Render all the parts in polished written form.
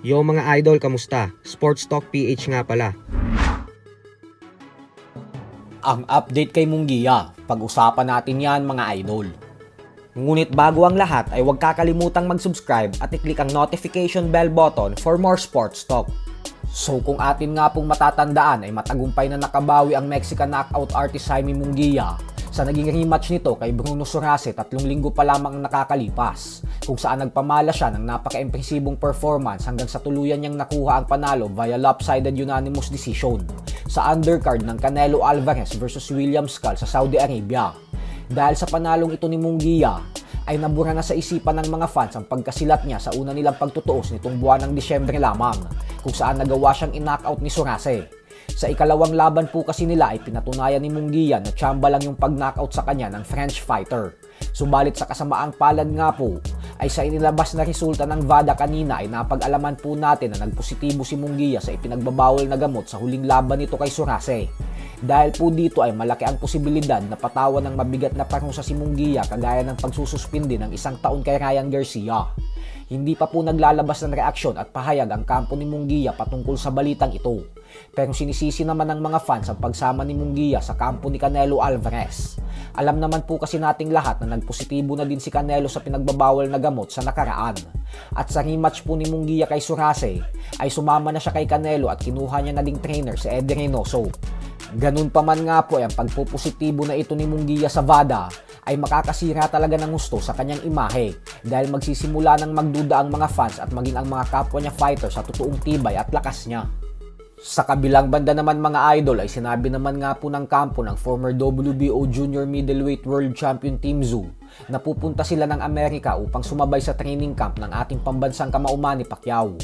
Yo mga idol, kamusta? Sports Talk PH nga pala. Ang update kay Munguia, pag-usapan natin yan mga idol. Ngunit bago ang lahat ay huwag kakalimutang mag-subscribe at i-click ang notification bell button for more sports talk. So kung atin nga pong matatandaan ay matagumpay na nakabawi ang Mexican knockout artist Jaime Munguia sa naging rematch nito kay Bruno Sorace 3 linggo pa lamang nakakalipas, kung saan nagpamala siya ng napaka-impresibong performance hanggang sa tuluyan niyang nakuha ang panalo via lopsided unanimous decision sa undercard ng Canelo Alvarez versus William Skull sa Saudi Arabia. Dahil sa panalong ito ni Munguia ay nabura na sa isipan ng mga fans ang pagkasilat niya sa una nilang pagtutuos nitong buwan ng Disyembre lamang, kung saan nagawa siyang in-knockout ni Sorace. Sa ikalawang laban po kasi nila ay pinatunayan ni Munguia na tsamba lang yung pag-knockout sa kanya ng French fighter. Subalit sa kasamaang palad nga po ay sa inilabas na resulta ng VADA kanina ay napag-alaman po natin na nagpositibo si Munguia sa ipinagbabawal na gamot sa huling laban nito kay Sorace. Dahil po dito ay malaki ang posibilidad na patawan ng mabigat na parusa si Munguia kagaya ng pagsususpindi ng 1 taon kay Ryan Garcia. Hindi pa po naglalabas ng reaksyon at pahayag ang kampo ni Munguia patungkol sa balitang ito. Pero sinisisi naman ng mga fans ang pagsama ni Munguia sa kampo ni Canelo Alvarez. Alam naman po kasi nating lahat na nagpositibo na din si Canelo sa pinagbabawal na gamot sa nakaraan. At sa rematch po ni Munguia kay Sorace ay sumama na siya kay Canelo at kinuha niya na ding trainer si Eddie Reynoso. Ganun pa man nga po ay ang pagpupositibo na ito ni Munguia sa VADA ay makakasira talaga ng gusto sa kanyang imahe dahil magsisimula ng magduda ang mga fans at maging ang mga kapwa niya fighter sa totoong tibay at lakas niya. Sa kabilang banda naman mga idol ay sinabi naman nga po ng kampo ng former WBO Junior Middleweight World Champion Tim Tszyu na pupunta sila ng Amerika upang sumabay sa training camp ng ating pambansang kamauman ni Pacquiao.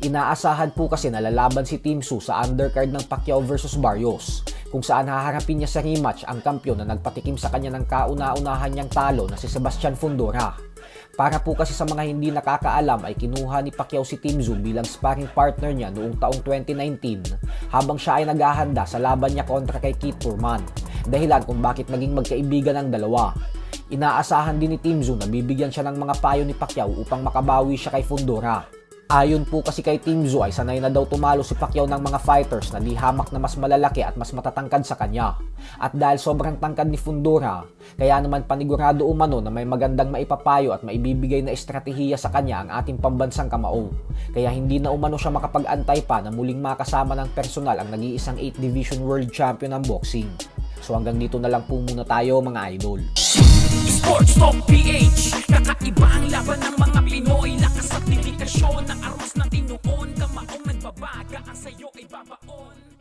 Inaasahan po kasi na lalaban si Tim Tszyu sa undercard ng Pacquiao versus Barrios, kung saan haharapin niya sa rematch ang kampyon na nagpatikim sa kanya ng kauna-unahan niyang talo na si Sebastian Fundora. Para po kasi sa mga hindi nakakaalam ay kinuha ni Pacquiao si Tim Tszyu bilang sparring partner niya noong taong 2019 habang siya ay naghahanda sa laban niya kontra kay Keith Thurman, dahilan kung bakit naging magkaibigan ang dalawa. Inaasahan din ni Tim Tszyu na bibigyan siya ng mga payo ni Pacquiao upang makabawi siya kay Fundora. Ayon po kasi kay Tim Tszyu ay sanay na daw tumalo si Pacquiao ng mga fighters na di hamak na mas malalaki at mas matatangkad sa kanya. At dahil sobrang tangkad ni Fundora, kaya naman panigurado umano na may magandang maipapayo at maibibigay na estratehiya sa kanya ang ating pambansang kamao. Kaya hindi na umano siya makapag-antay pa na muling makasama ng personal ang nag-iisang 8 Division World Champion ng boxing. So hanggang dito na lang po muna tayo mga idol. Sports Talk PH, kakaiba ang laban ng mga Pinoy, lakas at dedikasyon ng aros ng tinuon, kamaong nagbabaga ang sayo ay babaon.